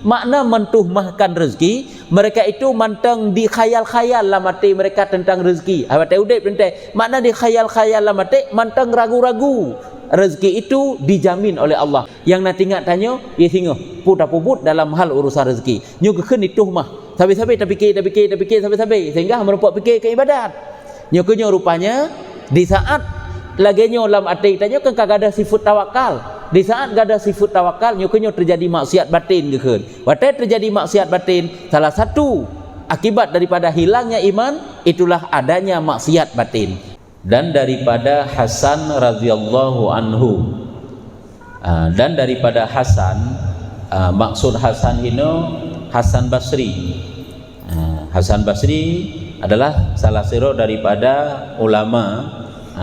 Makna mentuhmahkan rezeki, mereka itu mantang di khayal-khayal lah mati mereka tentang rezeki. Mati udip tentang makna di khayal-khayal lah mati mantang ragu-ragu. Rezeki itu dijamin oleh Allah. Yang nak ingat tanya, ya singa put dalam hal urusan rezeki. Nyo keken itu mah. Sampai-sampai tak fikir sampai-sampai sehingga merupuk fikir ke ibadat. Nyo kenyo rupanya di saat lagi nyo dalam hati tanya kan kagak ada sifat tawakal. Di saat gak ada sifat tawakal, nyo terjadi maksiat batin ke. Waktu terjadi maksiat batin, salah satu akibat daripada hilangnya iman itulah adanya maksiat batin. Dan daripada Hasan radhiyallahu anhu, dan daripada Hasan, maksud Hasan ini Hasan Basri. Hasan Basri adalah salah seorang daripada ulama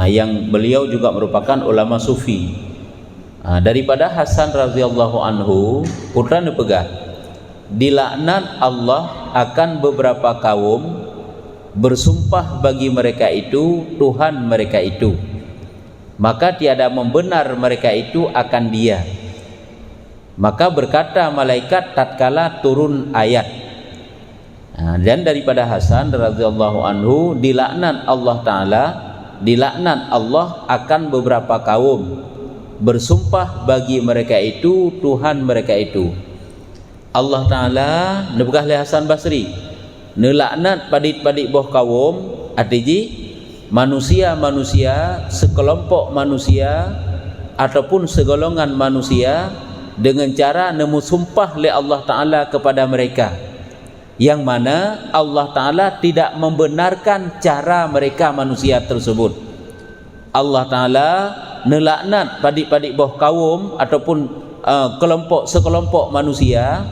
yang beliau juga merupakan ulama sufi. Daripada Hasan radhiyallahu anhu, putra nepegah dilaknat Allah akan beberapa kaum, bersumpah bagi mereka itu Tuhan mereka itu, maka tiada membenar mereka itu akan Dia. Maka berkata malaikat tatkala turun ayat. Dan daripada Hasan radhiyallahu anhu dilaknat Allah Ta'ala, dilaknat Allah akan beberapa kaum, bersumpah bagi mereka itu Tuhan mereka itu. Allah Ta'ala nebukah oleh Hasan Basri nelaknat padik-padik boh kaum artinya manusia-manusia, sekelompok manusia ataupun segolongan manusia dengan cara nemu sumpah oleh Allah Ta'ala kepada mereka, yang mana Allah Ta'ala tidak membenarkan cara mereka manusia tersebut. Allah Ta'ala nelaknat padik-padik boh kaum ataupun sekelompok manusia,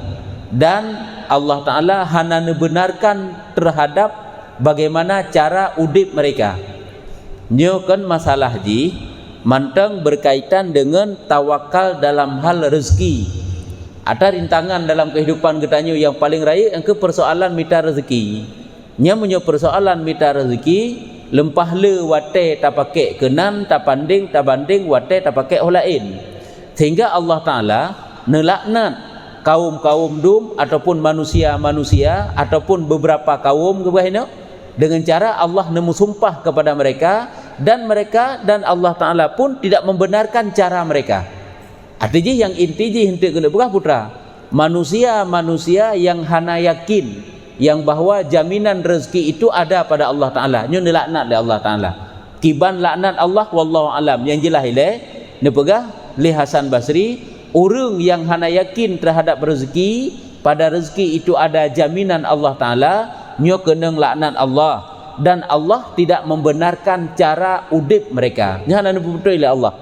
dan Allah Ta'ala hanya membenarkan terhadap bagaimana cara udip mereka. Nyo kan masalah ji mantang berkaitan dengan tawakal dalam hal rezeki. Ada rintangan dalam kehidupan kita nyo yang paling raya yang ke persoalan mita rezeki. Nya menyo persoalan mita rezeki lempah le wate tak pakai kenan tak banding wate tak pakai orang lain, sehingga Allah Ta'ala nelaknat kaum-kaum dum ataupun manusia-manusia ataupun beberapa kaum kebahina dengan cara Allah nemu sumpah kepada mereka dan Allah Ta'ala pun tidak membenarkan cara mereka. Artinya yang inti hentik kena bukan putra manusia-manusia yang hana yakin yang bahwa jaminan rezeki itu ada pada Allah Ta'ala, nyo dilaknat oleh Allah Ta'ala. Kiban laknat Allah wallahu alam. Yang jelas ile ne pegah li Hasan Basri, orang yang hana yakin terhadap rezeki, pada rezeki itu ada jaminan Allah Ta'ala, nyo kena laknat Allah, dan Allah tidak membenarkan cara udip mereka. Nyo hana betul oleh Allah.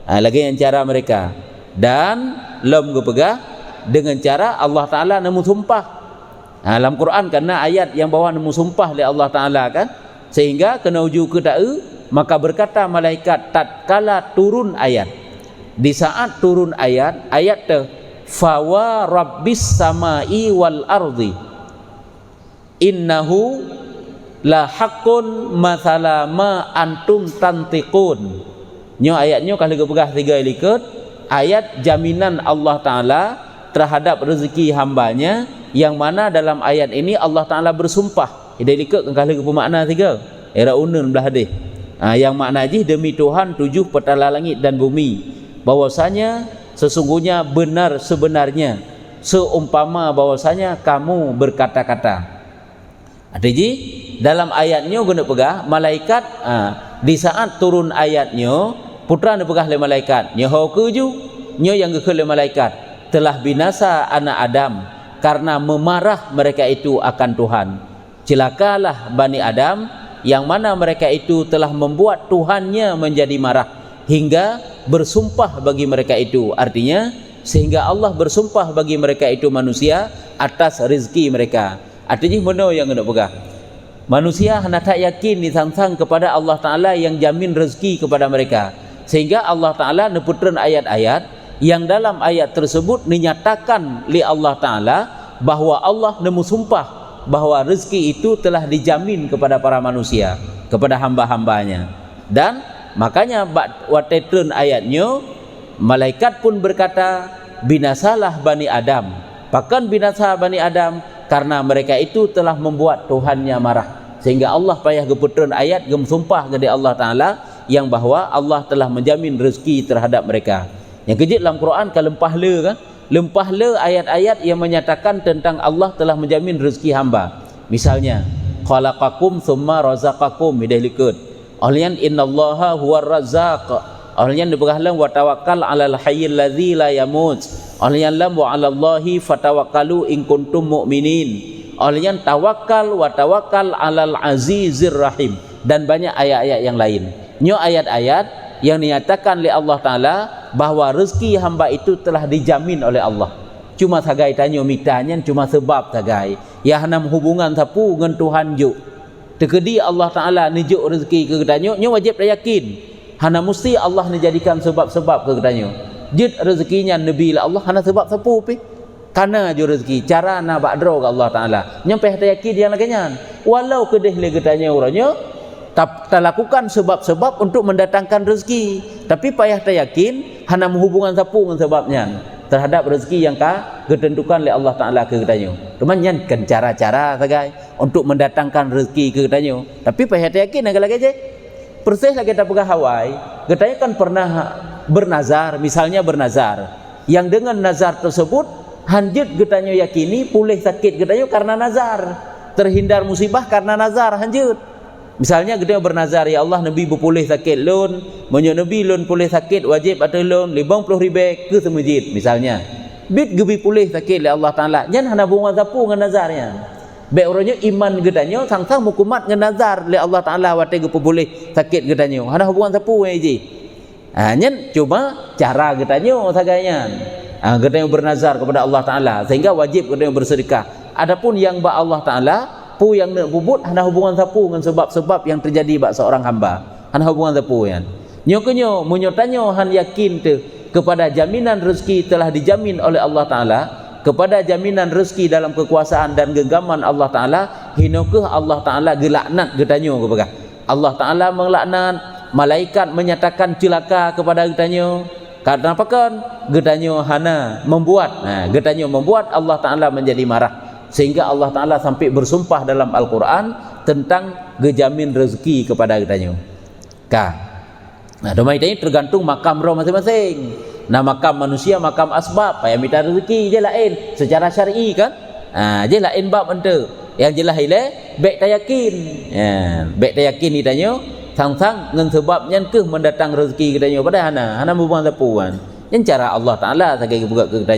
Lagi yang cara mereka, dan lom pegah dengan cara Allah Ta'ala nemu sumpah. Dalam Quran karena ayat yang bawah nemu sumpah oleh Allah Ta'ala kan, sehingga kena uju ke ta'u, maka berkata malaikat tatkala turun ayat, di saat turun ayat tu fawa rabbis samai wal ardi innahu la haqqun mathala ma antum tantiqun. Nyo ayatnya kalau pegah 3 likut ayat jaminan Allah Ta'ala terhadap rezeki hambanya, yang mana dalam ayat ini Allah Ta'ala bersumpah. Ida likut kalau bermakna 3 era unun belah hadis. Yang makna ji demi Tuhan 7 petala langit dan bumi, bahwasanya sesungguhnya benar sebenarnya seumpama bahwasanya kamu berkata-kata. Artinya dalam ayatnya guna pegah malaikat di saat turun ayatnya putra ne pegah le malaikat nyo keju nyo yang ke le malaikat telah binasa anak Adam karena memarah mereka itu akan Tuhan. Celakalah Bani Adam yang mana mereka itu telah membuat Tuhannya menjadi marah hingga bersumpah bagi mereka itu. Artinya sehingga Allah bersumpah bagi mereka itu manusia atas rezeki mereka. Artinya mana yang hendak pegah? Manusia hendak tak yakin disangsang kepada Allah Ta'ala yang jamin rezeki kepada mereka, sehingga Allah Ta'ala neputran ayat-ayat yang dalam ayat tersebut dinyatakan oleh Allah Ta'ala bahwa Allah nemu sumpah bahwa rezeki itu telah dijamin kepada para manusia, kepada hamba-hambanya. Dan makanya watetun ayatnya malaikat pun berkata binasalah Bani Adam Bahkan binasa Bani Adam karena mereka itu telah membuat Tuhannya marah. Sehingga Allah payah geputun ayat gemsumpah kepada Allah Ta'ala yang bahawa Allah telah menjamin rezeki terhadap mereka. Yang kejut dalam Quran kan lempah-le kan? Lempah-le ayat-ayat yang menyatakan tentang Allah telah menjamin rezeki hamba. Misalnya, khalaqakum thumma razaqakum midahlikut. Ahlian innallaha huwar razzaq. Ahlian diberahlam wa tawakkal 'alal hayyil ladzi la yamut. Ahlian lam wa 'alallahi fatawakkalu in kuntum mu'minin. Ahlian tawakal wa tawakkal 'alal azizir rahim, dan banyak ayat-ayat yang lain. Nyo ayat-ayat yang dinyatakan oleh Allah Ta'ala bahawa rezeki hamba itu telah dijamin oleh Allah. Cuma sagai tanya mitanya cuma sebab sagai ya hanam hubungan sapu dengan Tuhan juk. Tekedi Allah Ta'ala nijuk rezeki ke ketanyo, nyo wajib yakin hana mesti Allah dijadikan sebab-sebab ke ketanyo. Jid rezekinya Nabi lah Allah hana sebab sapu pi. Karena jo rezeki cara na bakdro ke Allah Ta'ala. Nyampe hati yakin dia laganya. Walau kedeh le ketanyo orangnya tak lakukan sebab-sebab untuk mendatangkan rezeki, tapi payah tak yakin hana hubungan sapu dengan sebabnya terhadap rezeki yang ketentukan oleh Allah Ta'ala ke ketanyo. Temannya kan cara-cara sagai untuk mendatangkan rezeki ke ketanyo, tapi payah tak yakin lagi je. Persis lagi kita pegah Hawaii, ketanyo kan pernah bernazar, misalnya bernazar, yang dengan nazar tersebut hanjut ketanyo yakini pulih sakit ketanyo karena nazar, terhindar musibah karena nazar hanjut. Misalnya kita bernazar, ya Allah Nabi berpulih sakit lun, menyo Nabi lun pulih sakit wajib atau lun 50 ribu ke semajid misalnya. Bit gebi pulih sakit oleh Allah Ta'ala. Jangan hana bunga zapu dengan nazarnya. Baik orangnya iman gedanyo sang-sang mukumat dengan nazar oleh Allah Ta'ala wate ge pulih sakit gedanyo. Hana hubungan zapu ji. Nyen cuma cara gedanyo saganya. Gedanyo bernazar kepada Allah Ta'ala sehingga wajib gedanyo bersedekah. Adapun yang ba Allah Ta'ala pu yang nak bubut hana hubungan sapu dengan sebab-sebab yang terjadi bak seorang hamba, hana hubungan sapu kan. Nyokonyo munyotanyo han yakin tu kepada jaminan rezeki telah dijamin oleh Allah Ta'ala, kepada jaminan rezeki dalam kekuasaan dan genggaman Allah Ta'ala, hinokeh Allah Ta'ala gelaknat getanyo kepada Allah Ta'ala mengelaknat, malaikat menyatakan celaka kepada getanyo. Karena apa kan getanyo hana membuat, getanyo membuat Allah Ta'ala menjadi marah. Sehingga Allah Ta'ala sampai bersumpah dalam Al-Quran tentang gejamin rezeki kepada kita. Nah, domai ini tergantung makam roh masing-masing. Nah, makam manusia, makam asbab, payah minta rezeki je lain secara syar'i kan. Je lain bab ente. Yang jelas ile baik tak yakin. Baik tak yakin ditanya sang-sang dengan sebabnya ke mendatang rezeki kita pada hana hubungan tapuan. Yang cara Allah Ta'ala sebagai buka ke kita.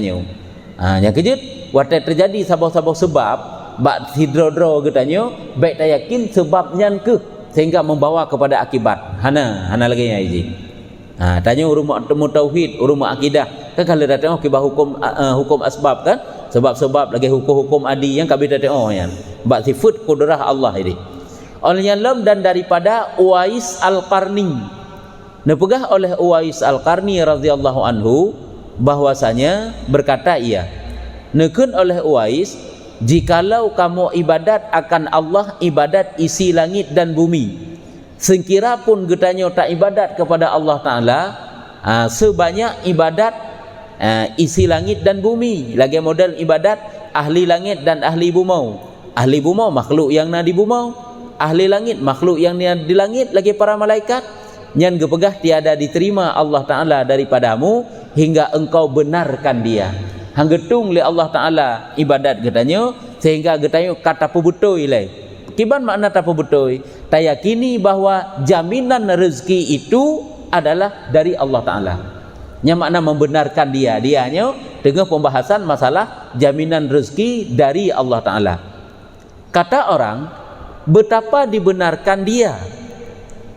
Yang kejut watai terjadi sabah-sabah sebab bak hidrodro getanyo baik tak yakin sebabnya ke sehingga membawa kepada akibat hana lagi ya iji. Tanya urumah temu tauhid, urumah akidah kan kalau datang akibat hukum asbab kan sebab-sebab lagi hukum adi yang kabeh datang kan bak sifat kudrah Allah ini. Oleh lam dan daripada Uwais Al-Qarni nepegah oleh Uwais Al-Qarni radhiyallahu anhu bahwasanya berkata ia nekun oleh Uwais, jikalau kamu ibadat akan Allah ibadat isi langit dan bumi, sekira pun getanyo tak ibadat kepada Allah Ta'ala sebanyak ibadat isi langit dan bumi, lagi model ibadat ahli langit dan ahli bumau. Ahli bumau makhluk yang na di bumau, ahli langit makhluk yang di langit, lagi para malaikat yang gepegah tiada diterima Allah Ta'ala daripadamu hingga engkau benarkan dia. Hanggetung le Allah Ta'ala ibadat getanyo sehingga getanyo kata pebutoi le. Kiban makna ta pebutoi? Tayakini bahwa jaminan rezeki itu adalah dari Allah Ta'ala. Nya makna membenarkan dia. Dianya dengan pembahasan masalah jaminan rezeki dari Allah Ta'ala. Kata orang betapa dibenarkan dia.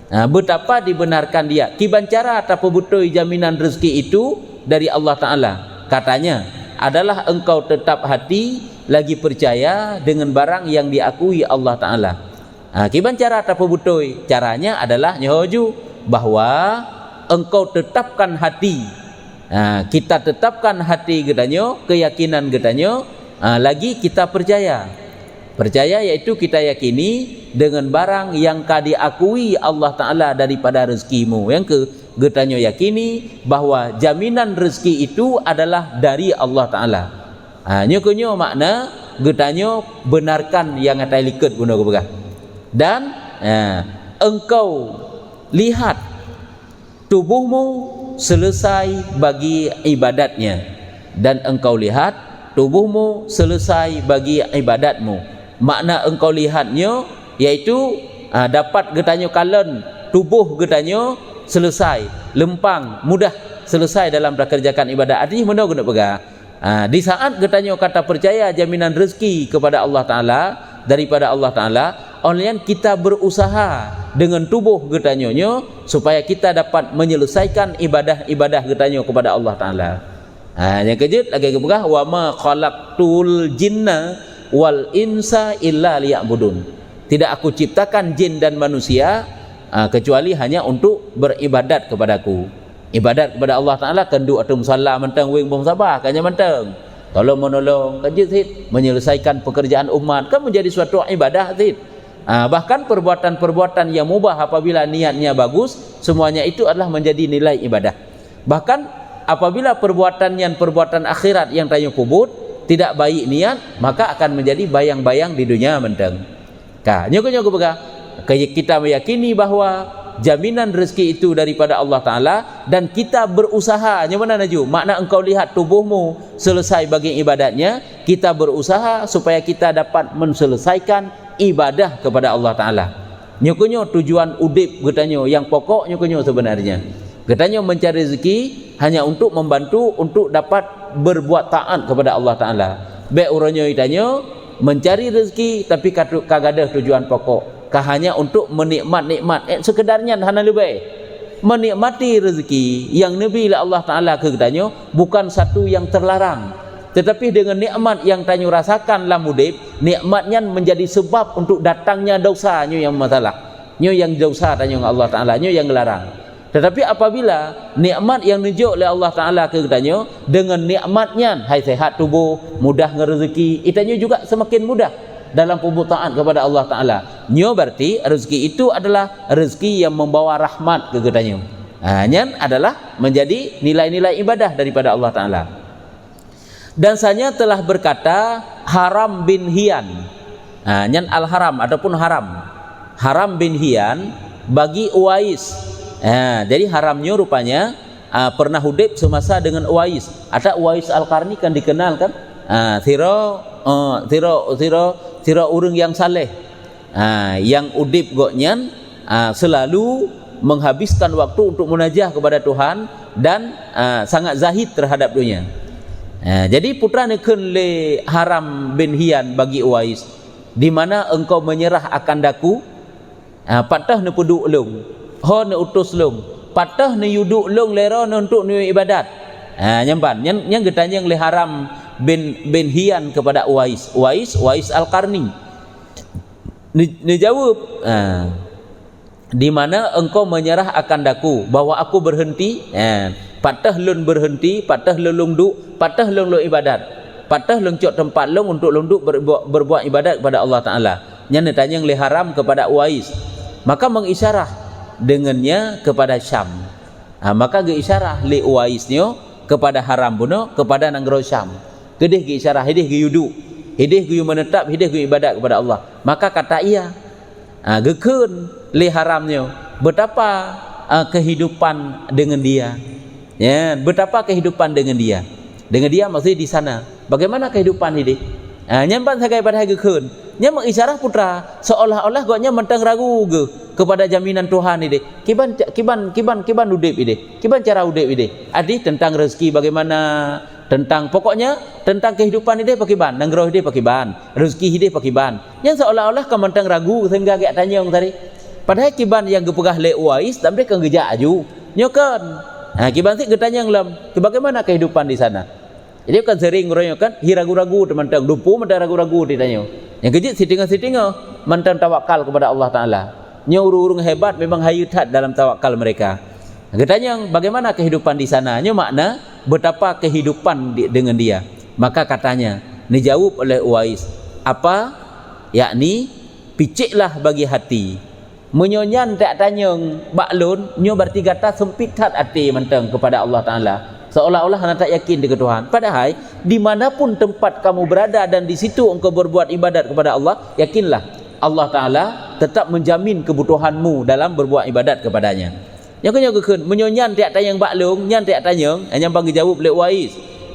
Betapa dibenarkan dia. Kiban cara ta pebutoi jaminan rezeki itu dari Allah Ta'ala. Katanya adalah engkau tetap hati lagi percaya dengan barang yang diakui Allah Ta'ala. Kiban cara apa butoi? Caranya adalah nyoju bahwa engkau tetapkan hati. Kita tetapkan hati gedanyo, keyakinan gedanyo, lagi kita percaya. Percaya yaitu kita yakini dengan barang yang diakui Allah Ta'ala daripada rezekimu. Yang ke getanyo yakini bahwa jaminan rezeki itu adalah dari Allah Ta'ala. Nyo makna getanyo benarkan yang atai likut guna ke begah. Dan engkau lihat tubuhmu selesai bagi ibadatnya, dan engkau lihat tubuhmu selesai bagi ibadatmu. Makna engkau lihatnya iaitu dapat getanyo kalen tubuh getanyo selesai lempang mudah selesai dalam kerjakan ibadat. Artinya mana guna pegah di saat getanyo kata percaya jaminan rezeki kepada Allah Ta'ala daripada Allah Ta'ala, online kita berusaha dengan tubuh getanyo supaya kita dapat menyelesaikan ibadah-ibadah getanyo kepada Allah Ta'ala. Yang kejut lagi kepegah wa ma khalaqtul jinna wal insa illa liya'budun. Tidak aku ciptakan jin dan manusia kecuali hanya untuk beribadat kepadaku. Ibadat kepada Allah Ta'ala kendu atau musalla mentang wing bom sabah kanya mentang tolong menolong kejut hit menyelesaikan pekerjaan umat kan menjadi suatu ibadah hit. Bahkan perbuatan-perbuatan yang mubah apabila niatnya bagus, semuanya itu adalah menjadi nilai ibadah. Bahkan apabila perbuatan akhirat yang tanya pubut tidak baik niat, maka akan menjadi bayang-bayang di dunia menteng. Nyoko begah kita meyakini bahwa jaminan rezeki itu daripada Allah Ta'ala, dan kita berusaha mana naju makna engkau lihat tubuhmu selesai bagi ibadatnya, kita berusaha supaya kita dapat menselesaikan ibadah kepada Allah Ta'ala. Nyokonyo tujuan udip getanyo yang pokok nyokonyo sebenarnya getanyo mencari rezeki hanya untuk membantu untuk dapat berbuat taat kepada Allah Ta'ala. Baik uronyo itanyo mencari rezeki tapi kagada tujuan pokok, hanya untuk menikmat sekedarnya hana lebih menikmati rezeki yang Nabi Allah Ta'ala kegetanyo bukan satu yang terlarang, tetapi dengan nikmat yang tanyo rasakan dalam hidup, nikmatnya menjadi sebab untuk datangnya dosa nyo yang masalah nyo yang dosa tanyo Allah Ta'ala nyo yang larang. Tetapi apabila nikmat yang nunjuk oleh Allah Ta'ala kegetanyo dengan nikmatnya hai sehat tubuh, mudah ngerezeki, itanyo juga semakin mudah dalam pembutaan kepada Allah Ta'ala. Nyo berarti rezeki itu adalah rezeki yang membawa rahmat ke getanyo. Nyan adalah menjadi nilai-nilai ibadah daripada Allah Ta'ala. Dan saya telah berkata Haram bin Hiyan. Nyan al-haram ataupun Haram bin Hiyan bagi Uwais. Jadi haramnya rupanya pernah hudib semasa dengan Uwais. Ada Uwais al-Qarni kan dikenal kan? Tiro urang yang saleh, yang udip goknyan selalu menghabiskan waktu untuk munajah kepada Tuhan dan sangat zahid terhadap dunia. Jadi putra nekun le Haram bin Hiyan bagi Uwais, di mana engkau menyerah akan daku, patah ne peduk long, ho ne utus long, patah ne yuduk long lero ne untuk ne ibadat. Nyamban yang getanya le Haram bin Hiyan kepada Uwais al-Qarni. Dia jawab, di mana engkau menyerah akan daku, bahwa aku berhenti, patah lun berhenti, patah lun duk, patah lun ibadat, patah lun cok tempat lun untuk lunduk berbuat ibadat kepada Allah Ta'ala. Yang tanya le Haram kepada Uwais, maka mengisyarah dengannya kepada Syam. Maka geisyarah le Uwaisnyo kepada Haram buno kepada nanggro Syam. Kedih ke isyarah, hidih ke yudu, hidih ke menetap, hidih ke ibadat kepada Allah. Maka kata ia, gekun le Haramnya, betapa kehidupan dengan dia, ya, betapa kehidupan dengan dia maksudnya di sana. Bagaimana kehidupan hidih? Nyampan sagai pada gekun, nya mengisyarah putra seolah-olah goknya mentang ragu kepada jaminan Tuhan ini. Kiban udip ini, kiban cara udip ini. Adi tentang rezeki bagaimana, tentang pokoknya tentang kehidupan ini pakiban, nangroh ini pakiban, rezeki ini pakiban. Yang seolah-olah kementang ragu sehingga gak tanya yang tadi. Padahal kiban yang gepegah le Uwais tapi kan gejak aju. Nyokan. Kiban sih getanya yang lem, bagaimana kehidupan di sana? Jadi kan sering ngeroyokan hiragu-ragu teman-teman, dupu mentang ragu-ragu ditanya. Yang kejut sitinga-sitinga mentang tawakal kepada Allah Ta'ala. Urung hebat memang hayutat dalam tawakal mereka. Getanya yang bagaimana kehidupan di sana? Nya makna betapa kehidupan dengan dia. Maka katanya dijawab oleh Uwais, apa? Yakni piciklah bagi hati. Menyonyan tak tanya baklun, nyo berarti kata sempit hati mentang kepada Allah Ta'ala. seolah-olah anda tak yakin dengan Tuhan. Padahal dimanapun tempat kamu berada dan di situ engkau berbuat ibadat kepada Allah, yakinlah Allah Ta'ala tetap menjamin kebutuhanmu dalam berbuat ibadat kepadanya. Yang kenyokun menyonyan tiap tayang baklung, nyan tiap tayang, yang bagi jawab oleh Wais,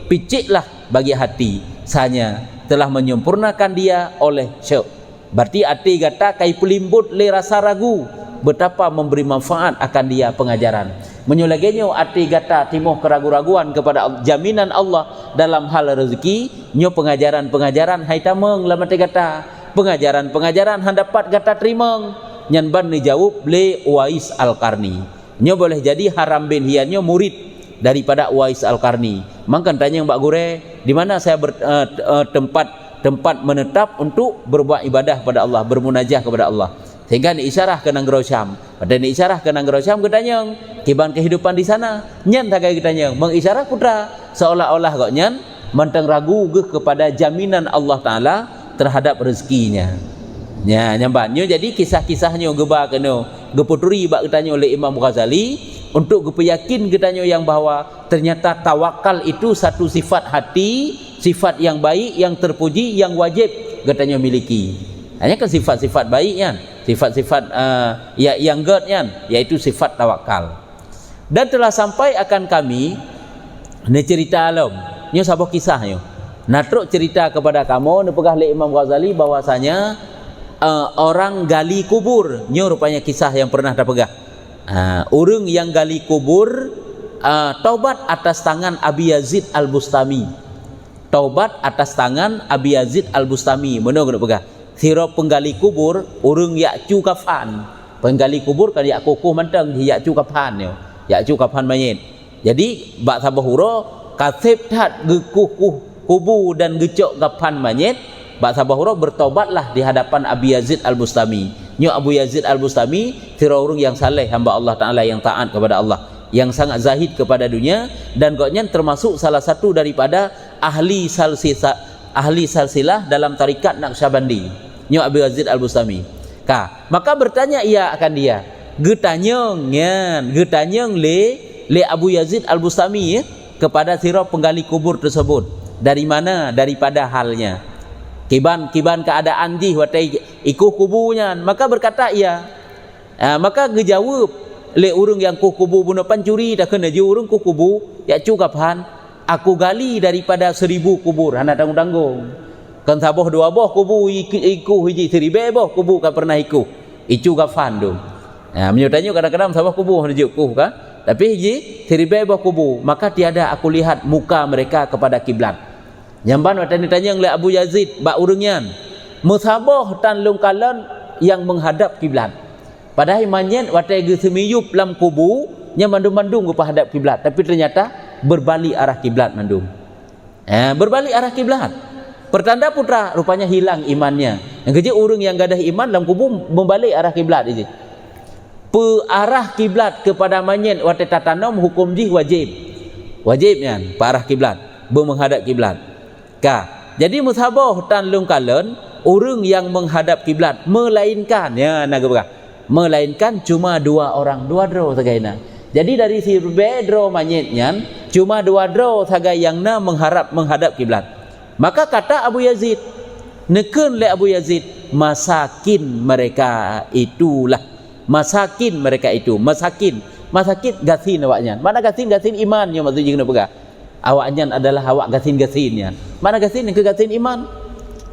piciklah bagi hati, sanya telah menyempurnakan dia oleh syuk. Berarti arti kata kai pelimbut le rasa ragu, betapa memberi manfaat akan dia pengajaran. Menyolagenyo arti kata timuh keragu-raguan kepada jaminan Allah dalam hal rezeki, nyo pengajaran-pengajaran hai tameng lam arti kata, pengajaran-pengajaran hendapat kata terimeng, nyan ban ni jawab le Wais Al-Qarni. Nyo boleh jadi Haram bin Hian nyo murid daripada Wais Al-Qarni. Mangkan tanya Mbak Gure, di mana saya tempat menetap untuk berbuat ibadah kepada Allah, bermunajah kepada Allah. Sehingga ni isyarah ke Nanggro Syam. Pada ni isyarah ke Nanggro Syam ketanya, kiban kehidupan di sana. Nyan tak kaya ketanya, mengisyarah putra seolah-olah kok nyan mentang ragu kepada jaminan Allah Taala terhadap rezekinya. Ya, nyambannya jadi kisah-kisahnya geba kena geputuri bak ketanya oleh Imam Ghazali untuk gepeyakin ketanya yang bahawa ternyata tawakal itu satu sifat hati, sifat yang baik, yang terpuji, yang wajib ketanya miliki. Hanya kan sifat-sifat baik kan, sifat-sifat yang good kan, yaitu sifat tawakal. Dan telah sampai akan kami ni cerita alam, nyo sabah kisahnya. Natruk cerita kepada kamu, nepegah oleh Imam Ghazali bahwasanya orang gali kubur, nyo rupanya kisah yang pernah terpegah. Orang yang gali kubur taubat atas tangan Abi Yazid Al-Bustami. Taubat atas tangan Abi Yazid Al-Bustami. Mana kena pegah? Sira penggali kubur, orang yak cu kafan. Penggali kubur kan yak kukuh mantang yak cu kafan yo. Yak cu kafan mayit. Jadi bak sabahuro kasep tat gekuh kubu dan gecok kafan mayit. Bak sabahuro bertobatlah di hadapan Abi Yazid Al-Bustami. Nyo Abu Yazid Al-Bustami kira orang yang saleh, hamba Allah Taala yang taat kepada Allah, yang sangat zahid kepada dunia, dan koknya termasuk salah satu daripada ahli salsilah dalam tarikat Naqsyabandi. Nyo Abu Yazid Al-Bustami. Maka bertanya ia akan dia. Getanyeng le Abu Yazid Al-Bustami kepada sira penggali kubur tersebut. Dari mana? Daripada halnya. Kiban keadaan di watai ikuh kubunya, maka berkata ia, maka gejawab le urung yang ku kubu bunuh pancuri dah kena je urung ku kubu ya cukapan aku gali daripada 1000 kubur hana tanggung-tanggung kan saboh 2 boh kubu iku hiji 1000 boh kubu kan pernah iku icu kafan tu. Menyutanya kadang-kadang saboh kubu hana je ku kan, tapi hiji 1000 boh kubu, maka tiada aku lihat muka mereka kepada kiblat. Nyamban watani tanya oleh Abu Yazid bak urungan musabah tan lungkalan yang menghadap kiblat. Padahal manyen watai ge semiyup lam kubu nya mandung-mandung ke hadap kiblat, tapi ternyata berbalik arah kiblat mandung. Berbalik arah kiblat. Pertanda putra rupanya hilang imannya. Yang kerja urang yang gadah iman dalam kubu membalik arah kiblat ini. Arah kiblat kepada manyen watai tatanam hukum ji wajib. Wajibnya arah kiblat, menghadap kiblat. Jadi musabah tan lungkalan orang yang menghadap kiblat melainkan melainkan cuma 2 orang, 2 draw sagaina. Jadi dari si bedro manyetnya cuma 2 draw sagai yang menghadap kiblat. Maka kata Abu Yazid, neken le Abu Yazid, masakin mereka itulah, masakin mereka itu, masakin gasin awaknya. Mana gasin imannya maksudnya kena pegah. Awaknya adalah awak gasin-gasinnya. Mana gasin? Ke gasin iman.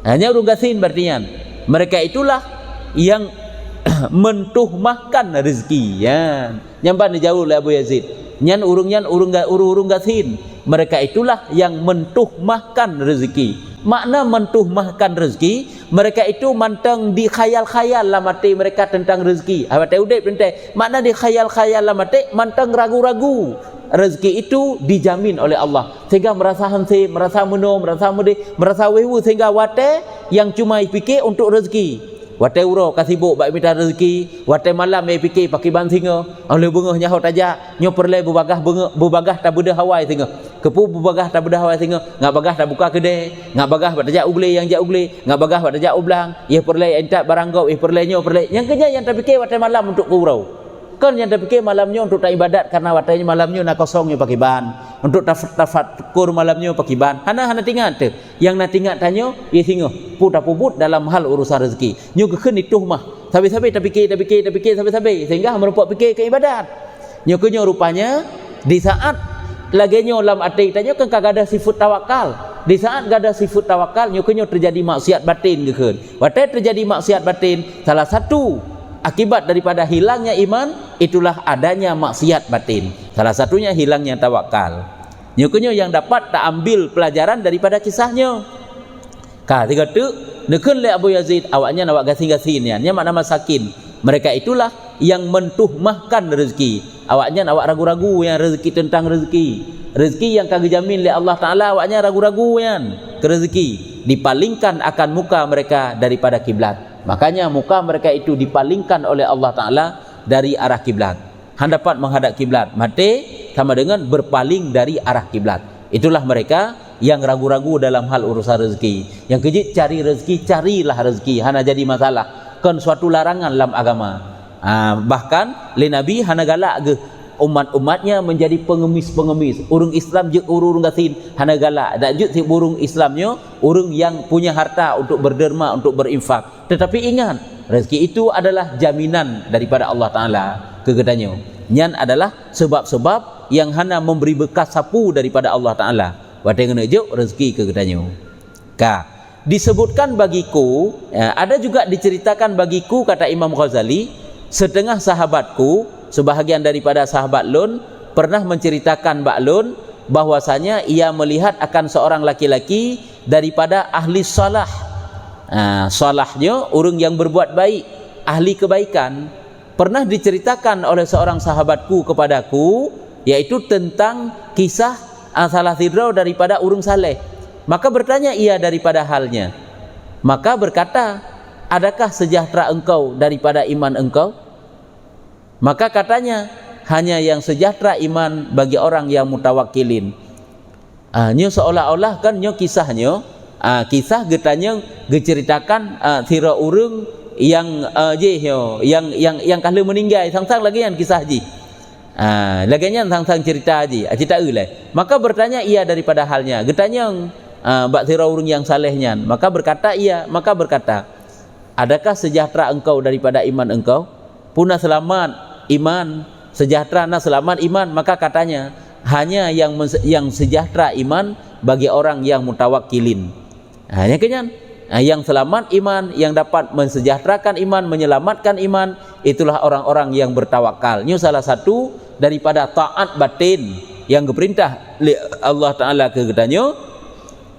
Hanya urung gasin berarti mereka itulah yang mentuhmahkan rezeki ya. Nyamban dijauh oleh Abu Yazid. Nyan urung gasin. Mereka itulah yang mentuhmahkan rezeki. Makna mentuhmahkan rezeki, mereka itu mantang di khayal-khayal lah mati mereka tentang rezeki. Mati udip tentai. Makna di khayal-khayal lah mati mantang ragu-ragu. Rezeki itu dijamin oleh Allah sehingga merasa hansip, merasa menung, merasa mudi, merasa wewu sehingga wate yang cuma fikir untuk rezeki. Wate uro kasibuk bak minta rezeki, wate malam mai fikir pakai ban singa, oleh bengah nyaho tajak, nyo perle bubagah tak beda hawai singa. Kepu bubagah tak beda hawai singa, ngak bagah tak buka kedai, ngak bagah bak tajak ugle yang jak ugle, ngak bagah bak tajak ublang, ye perle entak barang gau, ye perle nyo perle. Yang kerja yang tak fikir wate malam untuk kurau. Kan yang terfikir malamnya untuk tak ibadat karena watanya malamnya nak kosongnya pakai ban. Untuk tafakkur malamnya pakai ban. Hana tinggal tu. Yang nak tinggal tanya, ia singgah put dalam hal urusan rezeki. Nyu keun itu mah. Sampai-sampai terfikir sampai-sampai sehingga merupuk fikir ke ibadat. Nyu rupanya di saat laginya dalam hati tanya kan kagak ada sifat tawakal. Di saat gak ada sifat tawakal, nyu terjadi maksiat batin ke keun. Watai terjadi maksiat batin, salah satu akibat daripada hilangnya iman itulah adanya maksiat batin. Salah satunya hilangnya tawakal. Nyukunya yang dapat tak ambil pelajaran daripada kisahnya. Tiga tu nekun le Abu Yazid awaknya nawak gasing-gasing nya makna masakin. Mereka itulah yang mentuhmahkan rezeki. Awaknya nawak ragu-ragu yang rezeki tentang rezeki. Rezeki yang kagak jamin le Allah Taala awaknya ragu-ragu yang ke rezeki dipalingkan akan muka mereka daripada kiblat. Makanya muka mereka itu dipalingkan oleh Allah Ta'ala dari arah kiblat. Dapat menghadap kiblat. Mati sama dengan berpaling dari arah kiblat. Itulah mereka yang ragu-ragu dalam hal urusan rezeki. Yang kejit cari rezeki, carilah rezeki. Hana jadi masalah. Kan suatu larangan dalam agama. Bahkan le Nabi hana galak ke umat-umatnya menjadi pengemis-pengemis. Urung Islam je urung gasin hana galak. Tak je si burung Islamnya urung yang punya harta untuk berderma, untuk berinfak. Tetapi ingat, rezeki itu adalah jaminan daripada Allah Taala kegedanyo. Nyan adalah sebab-sebab yang hana memberi bekas sapu daripada Allah Taala. Wadai ngene je rezeki kegedanyo. Disebutkan bagiku, ada juga diceritakan bagiku kata Imam Ghazali, setengah sahabatku, sebahagian daripada sahabat lun pernah menceritakan Mbak Lun bahwasanya ia melihat akan seorang laki-laki daripada ahli salah. Salahnya orang yang berbuat baik, ahli kebaikan. Pernah diceritakan oleh seorang sahabatku kepadaku, yaitu tentang kisah salah tidrau daripada urung saleh. Maka bertanya ia daripada halnya. Maka berkata, adakah sejahtera engkau daripada iman engkau? Maka katanya, hanya yang sejahtera iman bagi orang yang mutawakkilin. Nyo seolah-olah kan nyo kisahnya, kisah getanya diceritakan tira urang yang yang kalau meninggal sang-sang lagi yang kisah ji. Laginya sang-sang cerita ji, cerita ulai. Maka bertanya ia daripada halnya, getanya bak tira urang yang salehnya. Maka berkata ia, maka berkata, adakah sejahtera engkau daripada iman engkau? Punah selamat iman, sejahtera na selamat iman. Maka katanya, hanya yang sejahtera iman bagi orang yang mutawakkilin. Hanya kenyan yang selamat iman, yang dapat mensejahterakan iman, menyelamatkan iman, itulah orang-orang yang bertawakal. Ini salah satu daripada taat batin yang diperintah Allah Ta'ala ke katanya,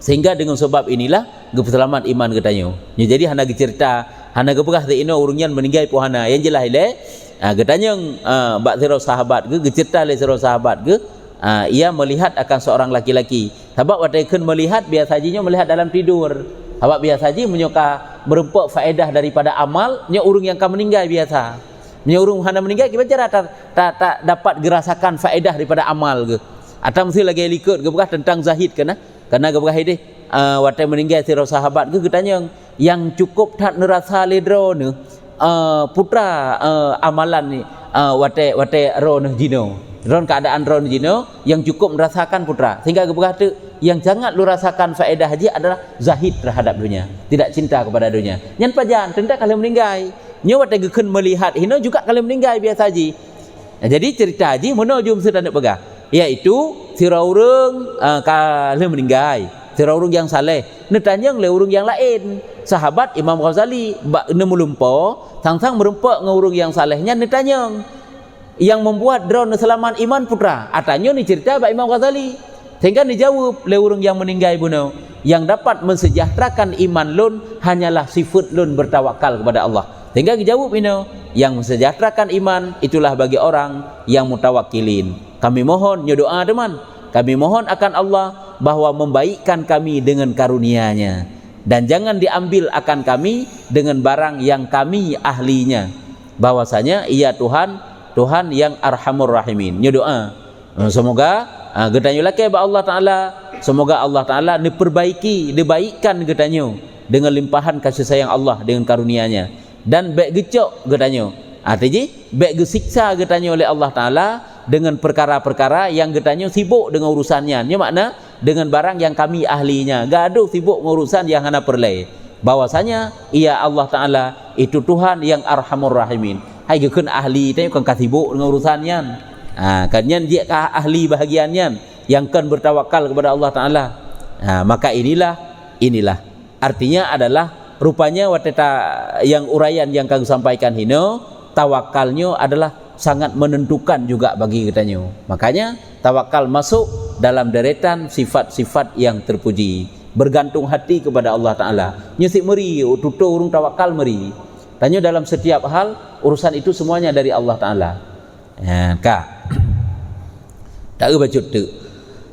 sehingga dengan sebab inilah selamat iman katanya. Jadi hana cerita, hana kepegah ino urungan meninggal pohana yang jelas ile katanya bak sira sahabat ke cerita le sira sahabat ke ia melihat akan seorang laki-laki. Sebab wataikun melihat biasanya melihat dalam tidur. Sebab biasanya menyuka merempuk faedah daripada amal, nya urung yang akan meninggal biasa. Nya urung hana meninggal kita cara tak dapat gerasakan faedah daripada amal ke. Atau mesti lagi likut ke bukan tentang zahid kena. Karena ke bukan ini watai meninggal sira sahabat ke katanya yang cukup tak nerasa ledro ni putra amalan ni watai ron jino. Ron keadaan ron jino yang cukup merasakan putra, sehingga berkata yang jangan lu rasakan faedah haji adalah zahid terhadap dunia, tidak cinta kepada dunia. Yang pajan tentang kalau meninggal nyawa tegakkan melihat hino juga kalau meninggal biasa haji. Jadi cerita haji menojum sudah nak pegah, iaitu sira urang kalau meninggal, sira urang yang saleh netanyang le urang yang lain. Sahabat Imam Ghazali bak nemulumpo sang-sang merempak ngau urang yang salehnya netanyang yang membuat drone selamat iman putra. Atanya ni cerita Pak Imam Ghazali. Sehingga dijawab le urang yang meninggal bunuh, yang dapat mensejahterakan iman lun hanyalah sifat lun bertawakal kepada Allah. Sehingga dijawab ini yang mensejahterakan iman itulah bagi orang yang mutawakkilin. Kami mohon doa teman. Kami mohon akan Allah bahwa membaikkan kami dengan karunia-Nya dan jangan diambil akan kami dengan barang yang kami ahlinya. Bahwasanya ia Tuhan yang Arhamur Rahimin. Nya doa. Semoga getanyo laki ba Allah Taala, semoga Allah Taala diperbaiki, dibaikkan getanyo dengan limpahan kasih sayang Allah dengan karunia-Nya. Dan baik gecok getanyo Artinya baik gesiksa getanya oleh Allah Ta'ala dengan perkara-perkara yang getanya sibuk dengan urusannya. Ini makna dengan barang yang kami ahlinya. Gaduh sibuk urusan yang hana perlai. Bahwasanya ia Allah Ta'ala itu Tuhan yang Arhamur Rahimin. Hai gekeun ahli tanya kan sibuk dengan urusannya. Kanyan dia ahli bahagiannya yang kan bertawakal kepada Allah Ta'ala. Maka inilah artinya adalah rupanya wateta yang uraian yang kami sampaikan hino, tawakalnya adalah sangat menentukan juga bagi kitanya. Makanya tawakal masuk dalam deretan sifat-sifat yang terpuji. Bergantung hati kepada Allah Ta'ala. Nyesik meri, tutur urung tawakal meri. Tanya dalam setiap hal, urusan itu semuanya dari Allah Ta'ala. Kak. Tak baca tu.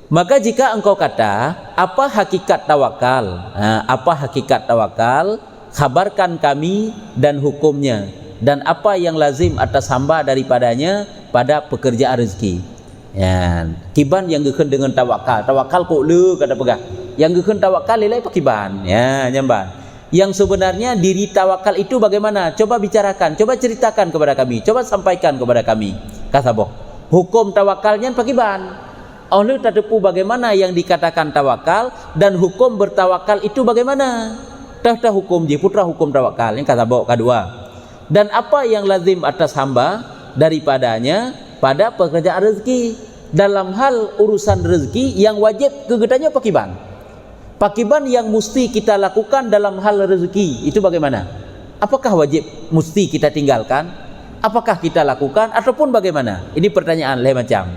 Maka jika engkau kata, apa hakikat tawakal? Apa hakikat tawakal? Khabarkan kami dan hukumnya. Dan apa yang lazim atas hamba daripadanya pada pekerjaan rezeki. Kiban yang gekeun dengan tawakal kok le kata pegah. Yang gekeun tawakal lelai pakiban. Nyamban. Yang sebenarnya diri tawakal itu bagaimana? Coba bicarakan, coba ceritakan kepada kami, coba sampaikan kepada kami. Kata boh. Hukum tawakalnya pakiban. Oleh tadepu bagaimana yang dikatakan tawakal dan hukum bertawakal itu bagaimana? Dah hukum je putra hukum tawakal yang kata boh kedua. Dan apa yang lazim atas hamba daripadanya pada pekerjaan rezeki. Dalam hal urusan rezeki yang wajib kegetanya pakiban yang mesti kita lakukan dalam hal rezeki itu bagaimana? Apakah wajib mesti kita tinggalkan? Apakah kita lakukan ataupun bagaimana? Ini pertanyaan lain macam.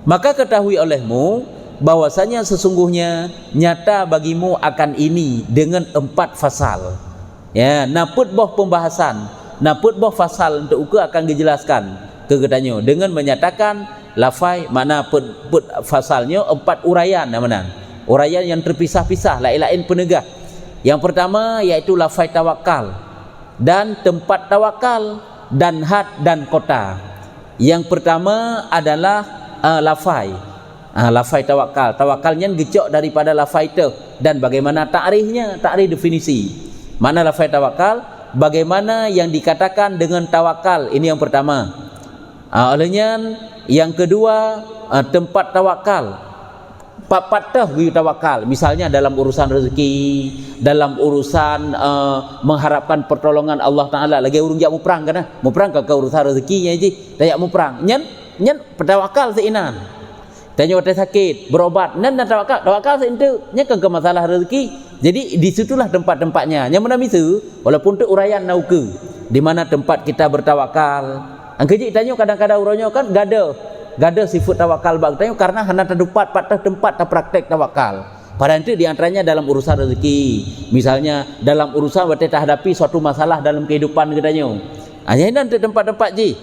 Maka ketahui olehmu bahwasanya sesungguhnya nyata bagimu akan ini dengan 4 fasal. Naput boh pembahasan, naput boh fasal untuk uka akan dijelaskan kegetanya dengan menyatakan lafai mana put fasalnya 4 uraian namanya. Uraian yang terpisah-pisah lain-lain penegah. Yang pertama yaitu lafai tawakal dan tempat tawakal dan had dan kota. Yang pertama adalah lafai tawakal. Tawakalnya gecok daripada lafai itu dan bagaimana takrifnya, takrif definisi. Mana lafai tawakal? Bagaimana yang dikatakan dengan tawakal? Ini yang pertama. Olehnya yang kedua tempat tawakal. Patah tawakal. Misalnya dalam urusan rezeki, dalam urusan mengharapkan pertolongan Allah Ta'ala. Lagi urung jak mu perang kan? Mu perang ke urusan rezekinya je. Dayak mu perang. Nyen tawakal seinan. Tanya waktu sakit, berobat, nan tawakal seintu. Nya ke masalah rezeki. Jadi disitulah tempat-tempatnya. Yang mana misu, walaupun tu uraian nauke, di mana tempat kita bertawakal. Angkejik tanya kadang-kadang urangnya kan gada sifat tawakal bang tanya karena hana terdapat patah tempat tak praktek tawakal. Pada itu diantaranya dalam urusan rezeki. Misalnya dalam urusan kita hadapi suatu masalah dalam kehidupan katanya. Hanya nanti tempat-tempat je.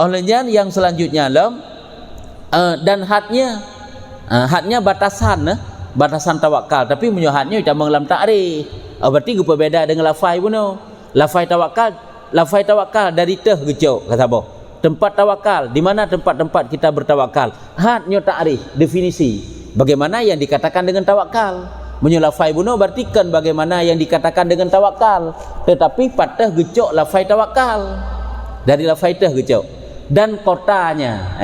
Olehnya yang selanjutnya dan hadnya batasan tawakal, tapi hadnya kita mengelam takrif. Berarti gue berbeda dengan lafai pun. Lafai tawakal dari teh gejok kata boh. Tempat tawakal, di mana tempat-tempat kita bertawakal. Hadnya takrif, definisi. Bagaimana yang dikatakan dengan tawakal? Menyelafai bunuh berarti kan bagaimana yang dikatakan dengan tawakal. Tetapi patah gejok lafai tawakal. Dari lafai teh gejok. Dan kotanya.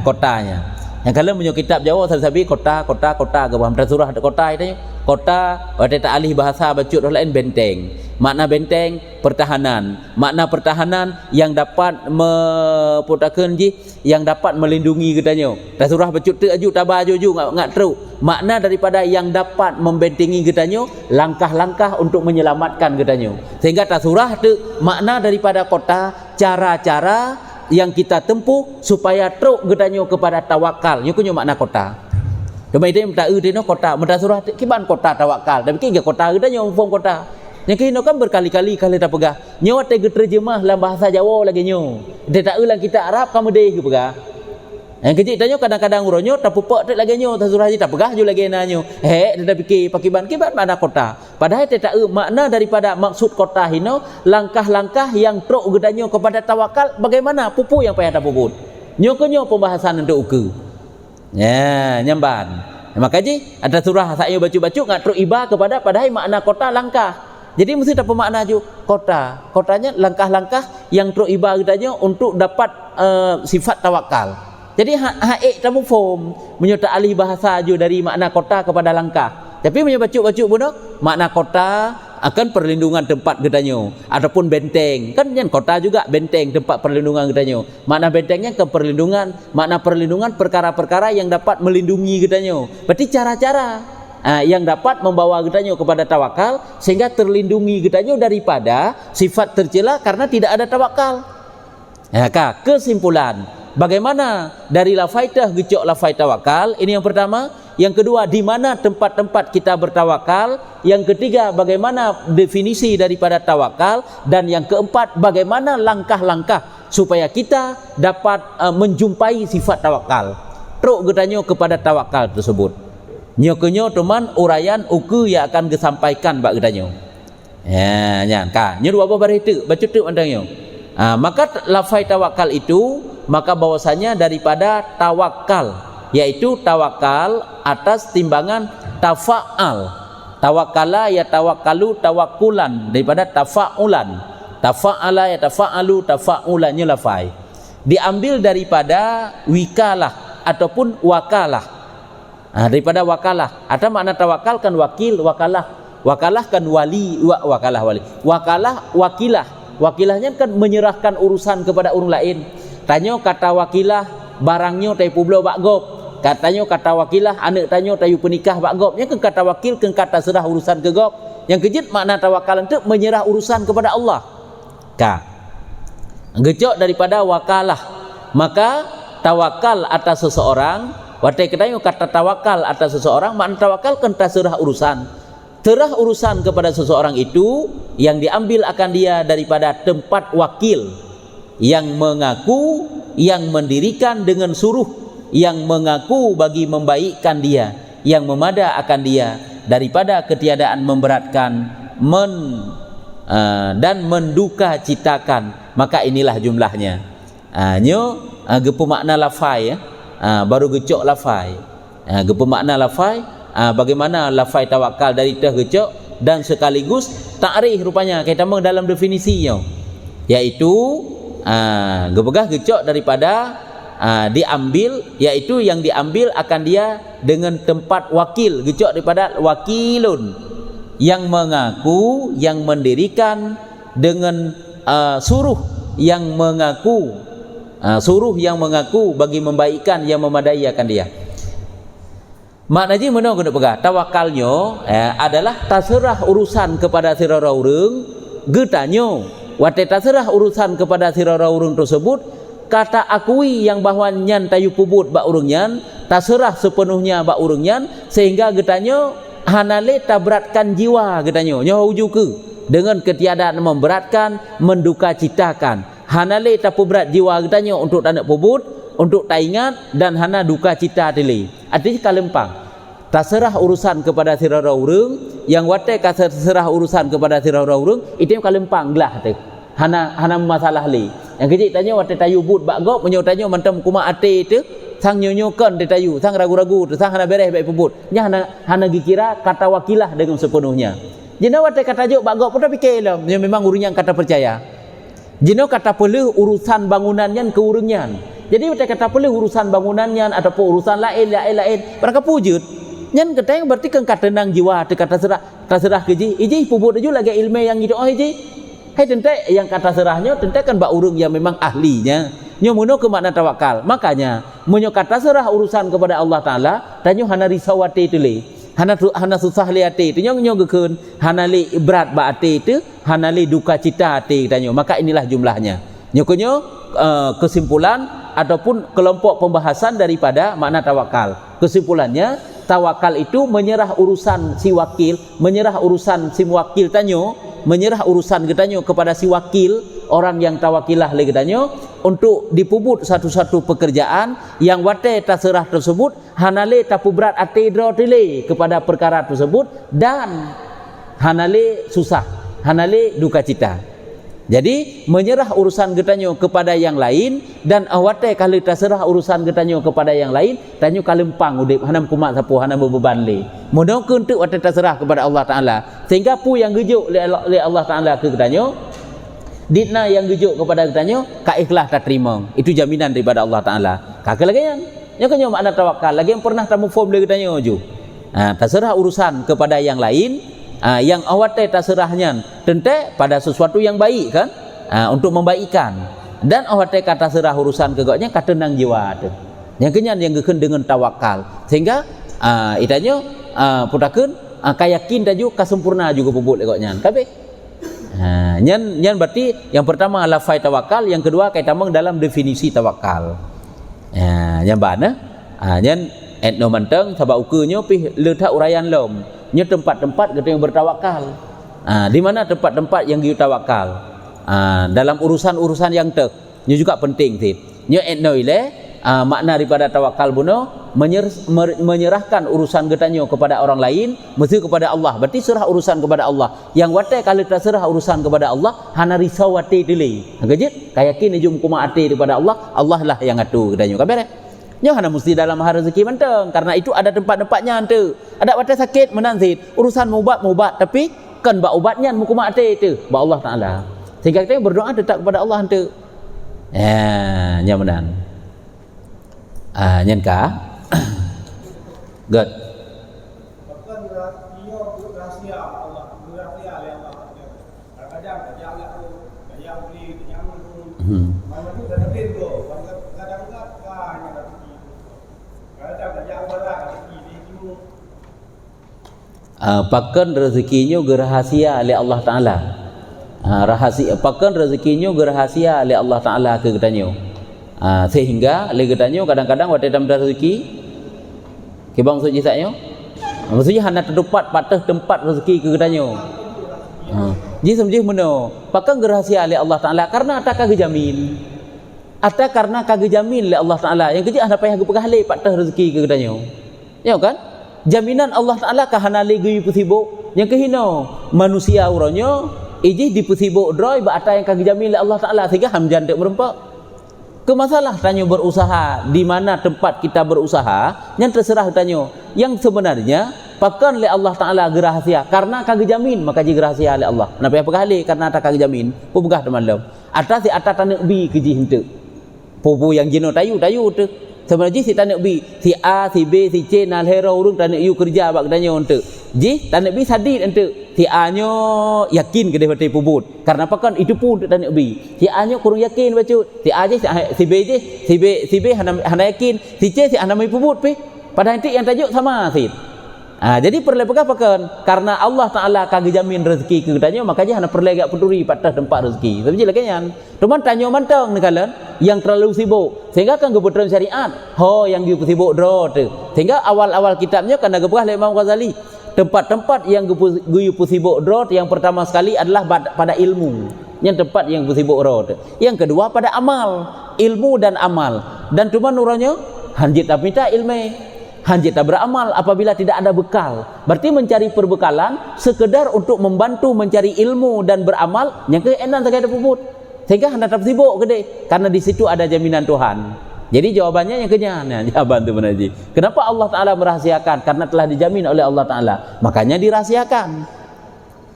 Kotanya. Yang kalau punya kitab Jawa sabi kota ke bahan surah ada kota itu. Kota ada alih bahasa bacut lain benteng. Makna benteng pertahanan. Makna pertahanan yang dapat memputakan yang dapat melindungi katanya. Surah bacut tu aju tabah aju ngak teruk. Makna daripada yang dapat membentengi katanya langkah-langkah untuk menyelamatkan katanya. Sehingga surah tu makna daripada kota cara-cara yang kita tempuh supaya teruk gedanyo kepada tawakal. Nya kunyo makna kota. Demi itu minta dino kota, minta surah kiban kota tawakal. Tapi ke kota gedanyo form kota. Yang kini kan berkali-kali kali tak pegah. Nyo te terjemah dalam bahasa Jawa lagi nyo. Dia tak ulang kita Arab kamu deh ke pegah. Yang kecil tanya kadang-kadang uronyo tak pupuk tak lagi nyo tak surah tak pegah jo lagi nanyo. Dia fikir pakiban mana kota. Padahal dia tak makna daripada maksud kota hino langkah-langkah yang teruk gedanyo kepada tawakal bagaimana pupu yang payah tak puput. Nyo pembahasan untuk uku. Nyamban. Makanya ada surah saya baca-baca ngat teruk iba kepada padahal makna kota langkah. Jadi mesti dapat makna ju kota. Kotanya langkah-langkah yang terubar kitanya untuk dapat sifat tawakal. Jadi haik tamu form menyerta alih bahasa ju dari makna kota kepada langkah. Tapi menyebacuk-bacuk pun makna kota akan perlindungan tempat kitanya ataupun benteng. Kan yang kota juga benteng tempat perlindungan kitanya. Makna bentengnya ke perlindungan, makna perlindungan perkara-perkara yang dapat melindungi kitanya. Berarti cara-cara yang dapat membawa kitanya kepada tawakal sehingga terlindungi kitanya daripada sifat tercela karena tidak ada tawakal. Ya, kesimpulan, bagaimana dari lafaidah gecok lafai tawakal? Ini yang pertama. Yang kedua, di mana tempat-tempat kita bertawakal? Yang ketiga, bagaimana definisi daripada tawakal? Dan yang keempat, bagaimana langkah-langkah supaya kita dapat menjumpai sifat tawakal? Teruk kitanya kepada tawakal tersebut. Nyokonyo teman uraian uku yang akan disampaikan bak kitanya. Ya, nyan ka. Nyo dua apa itu? Baca tu andangnya. Maka lafai tawakal itu maka bahwasanya daripada tawakal, yaitu tawakal atas timbangan tafa'al. Tawakala ya tawakalu tawakulan daripada tafa'ulan. Tafa'ala ya tafa'alu tafa'ulannya lafai. Diambil daripada wikalah ataupun wakalah. Daripada wakalah. Ada makna tawakal kan wakil, wakalah. Wakalah kan wali, wakalah wali. Wakalah wakilah. Wakilahnya kan menyerahkan urusan kepada orang lain. Tanya kata wakilah barangnya tai publo bak gop. Katanya kata wakilah anak tanya tayu penikah bak gop. Yang kata wakil kan kata serah urusan ke gop. Yang kejut makna tawakal itu menyerah urusan kepada Allah. Gejok daripada wakalah. Maka tawakal atas seseorang, watai ketanya kata tawakal atas seseorang, makna tawakal kan terserah urusan. Terah urusan kepada seseorang itu yang diambil akan dia daripada tempat wakil yang mengaku, yang mendirikan dengan suruh, yang mengaku bagi membaikkan dia, yang memada akan dia daripada ketiadaan memberatkan dan menduka citakan. Maka inilah jumlahnya. Gepu makna lafai ya. Baru gecok lafai. Gepu makna lafai. Bagaimana lafai tawakal dari tah gecok dan sekaligus takrif rupanya kita meng dalam definisinya, yaitu gepegah gecok daripada diambil, yaitu yang diambil akan dia dengan tempat wakil. Gecok daripada wakilun yang mengaku, yang mendirikan dengan suruh yang mengaku, suruh yang mengaku bagi membaikkan, yang memadai akan dia. Maknanya mana kena pegang tawakalnya adalah terserah urusan kepada sirara urang getanyo. Wate terserah urusan kepada sirara urang tersebut kata akui yang bahwa nyan tayu pubut bak urang nyan, terserah sepenuhnya bak urang nyan sehingga getanyo hanale tabratkan jiwa getanyo nyo uju ke dengan ketiadaan memberatkan, menduka citakan. Hanale tapubrat jiwa getanyo untuk tak pubut, untuk tak ingat dan hana duka cita tili. Artinya kalempang. Terserah urusan kepada sirara urang, yang wate terserah urusan kepada sirara urang, itu yang kalempang gelah tu. Hana masalah li. Yang kecil tanya wate tayu but bak gop, menyo tanya mantam kuma ate tu, sang nyonyokan de tayu, sang ragu-ragu tu, sang hana beres baik pebut. Nya hana dikira kata wakilah dengan sepenuhnya. Jena wate kata jok bak gop pun fikir lah, yang memang urang yang kata percaya. Jena kata pelih urusan bangunannya ke urangnya. Jadi kita kata boleh urusan bangunannya ataupun urusan lain mereka pujud nyan katanya berarti kan kata nang jiwa kata serah keji iji pubut aja lagi ilmu yang gitu iji hai tentu yang kata serahnya tentu kan bak urung yang memang ahlinya nyo muno ke makna tawakal. Makanya munyo kata serah urusan kepada Allah Taala tanyo hana risawati itu le hana susah li ati itu nyo gekeun hana li berat bak ati itu hana li duka cita ati tanyo. Maka inilah jumlahnya nyokonyo kesimpulan ataupun kelompok pembahasan daripada makna tawakal. Kesimpulannya, tawakal itu menyerah urusan si wakil, menyerah urusan si wakil tanyo, menyerah urusan getanyo kepada si wakil, orang yang tawakilah le getanyo untuk dipubut satu-satu pekerjaan yang wate terserah tersebut hanale tapubrat ate dro tile kepada perkara tersebut dan hanale susah, hanale duka cita. Jadi menyerah urusan getanyo kepada yang lain dan awate kalau terserah urusan getanyo kepada yang lain, tanyo kalempang udip hanam kumat sapu hanam beban le. Modal kentuk wate terserah kepada Allah Taala. Sehingga pu yang gejuk oleh Allah Taala ke getanyo, ditna yang gejuk kepada getanyo, ka ikhlas tak terima. Itu jaminan daripada Allah Taala. Kakak lagi yang kenyo makna tawakal. Lagi yang pernah tamu form le getanyo ju. Terserah urusan kepada yang lain. Yang awate terserahnya tente pada sesuatu yang baik kan, untuk membaikkan, dan awate kata serah urusan kegoknya kata nang jiwa tu yang kenyan yang geken dengan tawakal, sehingga itanyo putakeun kayakin taju kasempurna juga puput legoknya kabeh. Nyan berarti yang pertama lafai tawakal, yang kedua kaitamang dalam definisi tawakal. Yang bana nyan etno manteng sabab ukurnya pi letak uraian lom nya tempat-tempat kita yang bertawakal. Di mana tempat-tempat yang kita tawakal? Dalam urusan-urusan yang nya juga penting sih. Nya etno ile makna daripada tawakal buno menyerahkan urusan getanyo kepada orang lain, mesti kepada Allah. Berarti serah urusan kepada Allah. Yang wate kalau terserah urusan kepada Allah, hana risau wate dile. Ngejit kayakin jum kuma ate daripada Allah, Allah lah yang atur getanyo. Kabar nya hana mesti dalam hal rezeki menteng, karena itu ada tempat-tempatnya ante. Ada wate sakit menanzit, urusan mubat tapi kan ba ubatnya mukuma ate tu ba Allah Taala. Sehingga kita berdoa tetap kepada Allah ante. Nya menan. Nyen ka. Good. Pakan rezekinya gerahasia oleh Allah Taala. Rahasia pakan rezekinya gerahasia oleh Allah Taala ke getanyo. Sehingga le getanyo kadang-kadang wate tam rezeki ke bang suci saknyo. Maksudnya hana terdapat patah tempat rezeki ke getanyo. Ji semjih meno pakan gerahasia oleh Allah Taala karena ada kage jamin. Ada karena kage jamin oleh Allah Taala. Yang kecil hana payah gepegah le patah rezeki ke getanyo. Ya kan? Jaminan Allah Ta'ala kahana legi pusibuk yang kehino manusia uronyo ijih di pusibuk droi ba'ata yang kaki jamin Allah Ta'ala sehingga hamjan tak merempak ke masalah tanyo berusaha di mana tempat kita berusaha yang terserah tanyo yang sebenarnya pakan oleh Allah Ta'ala gerahasia karena kaki jamin maka ji gerahasia oleh Allah kenapa ya pegah karena tak kaki jamin pegah teman lam atas si atas tanah bi keji hente pupu yang jino tayu tu sebenarnya si tanah B, si A, si B, si C, nal hero urung tanah U kerja bak tanya untuk. Ji tanah B sadid untuk. Si A nyo yakin ke dia betul pubut. Karena apa kan itu pun untuk tanah B. Si A nyo kurang yakin baca. Si A je, si B je, si B hana yakin, si C si hana mai pubut pe. Pada nanti yang tajuk sama sih. Jadi perlu pakan karena Allah Taala kagak jamin rezeki ke tanya makanya hana perlu agak peduli patah tempat rezeki. Tapi jelas kan? Teman tanya mantang ni kalian yang terlalu sibuk sehingga kan kebetulan syariat yang dia sibuk draw tu. Sehingga awal-awal kitabnya kan ada berah Imam Ghazali. Tempat-tempat yang guyu sibuk draw yang pertama sekali adalah pada ilmu. Yang tempat yang sibuk draw tu. Yang kedua pada amal, ilmu dan amal. Dan cuma nuranya hanjit minta ilmu. Hanjit tak beramal apabila tidak ada bekal. Berarti mencari perbekalan sekedar untuk membantu mencari ilmu dan beramal yang keenan tak ada puput. Sehingga hendak tak sibuk gede karena di situ ada jaminan Tuhan. Jadi jawabannya yang kenyan. Jawaban tu benar ji. Kenapa Allah Taala merahasiakan? Karena telah dijamin oleh Allah Taala. Makanya dirahasiakan.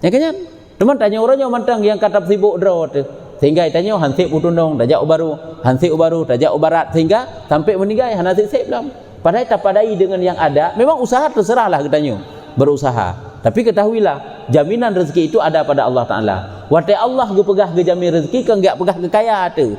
Yang kenyan. Teman tanya orangnya mantang yang kata sibuk draw tu. Sehingga tanya hansip utundong, tajak ubaru, hansip ubaru, tajak ubarat sehingga sampai meninggal hanasip sip lam. Padahal tak padai dengan yang ada. Memang usaha terserahlah katanya berusaha. Tapi ketahuilah jaminan rezeki itu ada pada Allah Taala. Wate Allah gepegah gejamin rezeki ke enggak pegah kekaya tu.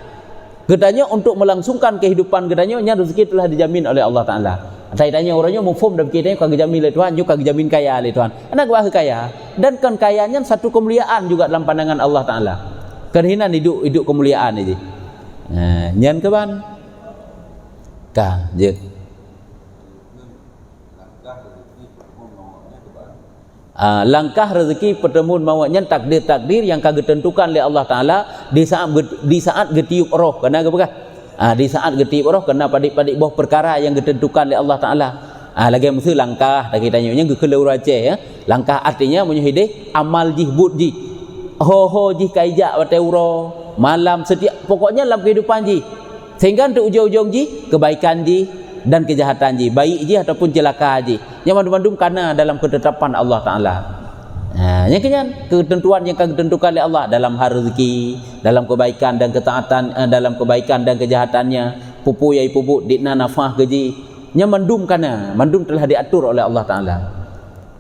Katanya untuk melangsungkan kehidupan katanya rezeki telah dijamin oleh Allah Taala. Saya tanya orangnya mufhum dan kita kagak jamin oleh Tuhan, juga kagak jamin kaya oleh Tuhan. Anak gua kaya dan kan kayanya satu kemuliaan juga dalam pandangan Allah Taala. Kehinan hidup kemuliaan ini. Nyan keban. Ka je. Langkah rezeki pertemuan mawanya takdir-takdir yang kagak tentukan oleh Allah Taala di saat getiup roh kena apa? Di saat getiup roh kena padik-padik boh perkara yang ditentukan oleh Allah Taala. Lagi mesti langkah tak kita tanya nya keluar aceh ya. Langkah artinya menyuhide amal jihbud ji. ho ji kaijak wateuro malam setiap pokoknya dalam kehidupan ji sehingga untuk ujung-ujung ji kebaikan ji dan kejahatan ji, baik ji ataupun celaka ji, yang mandum-mandum karena dalam ketetapan Allah Ta'ala. Yang kenyan ketentuan yang akan ditentukan oleh Allah dalam hal rezeki, dalam kebaikan dan ketaatan, dalam kebaikan dan kejahatannya, pupu yai pupu dikna nafah keji, yang mandum telah diatur oleh Allah Ta'ala.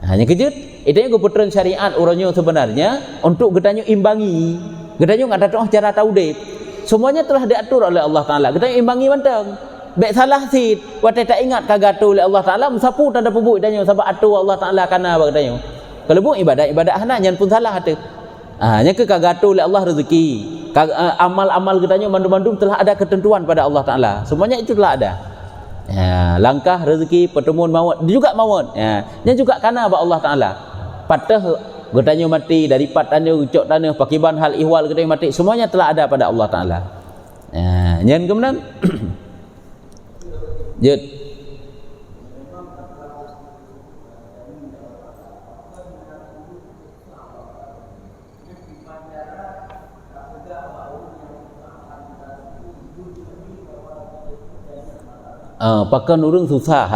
Yang kejut itu yang keputusan syariat orangnya sebenarnya untuk getanyo imbangi, getanyo nggak ada cara tahu deh, semuanya telah diatur oleh Allah Ta'ala. Getanyo imbangi manteng, baik salah sid, watai tak ingat kagatu oleh Allah Ta'ala, musapu tanda pubu getanyo sebab atur Allah Ta'ala karena getanyo. Kalau buat ibadat hana nyan pun salah hati. Nya ke kagatu oleh Allah rezeki. Amal-amal getanyo mandum-mandum telah ada ketentuan pada Allah Ta'ala. Semuanya itu telah ada. Langkah rezeki pertemuan maut juga maut. Nya juga karena Allah Ta'ala. Patah getanyo mati dari patanyo ucok tanah pakiban hal ihwal getanyo mati, semuanya telah ada pada Allah Ta'ala. Nyan kemudian jut pakan urang susah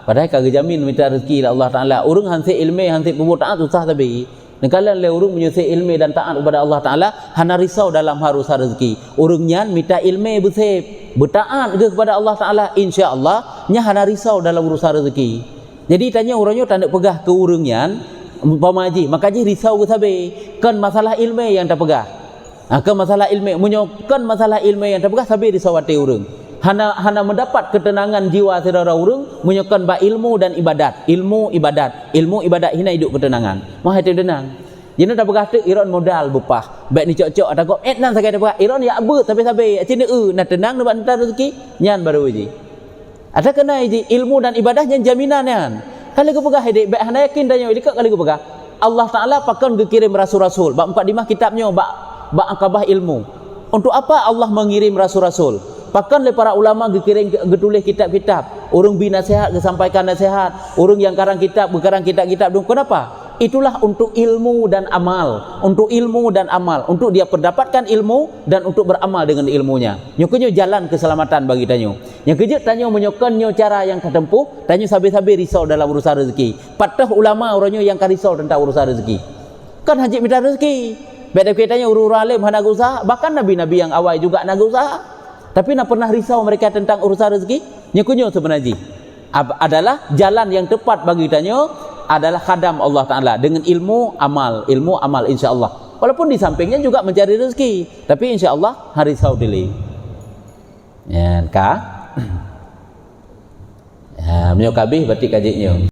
padahal kagak jamin minta rezeki Allah Ta'ala. Urang hansip ilmu hansip pembuat taat susah tapi nekalan le urang menyusih ilmu dan taat kepada Allah Ta'ala hana risau dalam harusan rezeki. Urang nyan minta ilmu bersep bertaat kepada Allah Ta'ala, insya-Allah nya hana risau dalam urusan rezeki. Jadi tanya orangnya tanda pegah ke urang nyan umpama haji maka haji risau ke sabe kan masalah ilmu yang tak pegah. Kan masalah ilmu menyokan masalah ilmu yang tak pegah sabe risau hati urang. Hana mendapat ketenangan jiwa saudara urang menyokan ba ilmu dan ibadat, ilmu ibadat hina hidup ketenangan. Mah hati tenang. Jadi dah berkata iron modal bupah. Baik ni cok-cok ada kok nan sakai dah iron ya abut sampai cina nak tenang nak entar rezeki nyan baru ji. Ada kena ji ilmu dan ibadah yang jaminan nyan. Kali ku pegah hidup baik hana yakin dan yo dekat kali ku pegah. Allah Ta'ala pakan kirim rasul-rasul. Bak mukadimah kitabnya bak akabah ilmu. Untuk apa Allah mengirim rasul-rasul? Pakan le para ulama gekiring getulis kitab-kitab, orang bi nasihat sampaikan nasihat, orang yang karang kitab berkarang kitab-kitab dong. Kenapa? Itulah untuk ilmu dan amal, untuk ilmu dan amal, untuk dia mendapatkan ilmu dan untuk beramal dengan ilmunya. Nyokonyo jalan keselamatan bagi tanyo. Yang kejut tanyo menyokonyo cara yang ketempuh, tanyo sabi-sabi risau dalam urusan rezeki. Patah ulama orangnya yang risau tentang urusan rezeki. Kan haji minta rezeki. Beda kitanya urur alim hana usaha, bahkan nabi-nabi yang awal juga nak usaha. Tapi nak pernah risau mereka tentang urusan rezeki? Nyakunyo sebenarnya adalah jalan yang tepat bagi tanyo adalah khadam Allah Ta'ala dengan ilmu amal insya-Allah. Walaupun di sampingnya juga mencari rezeki, tapi insya-Allah hari risau dili. Ya, ka? Ya, menyo kabeh berarti kajinya.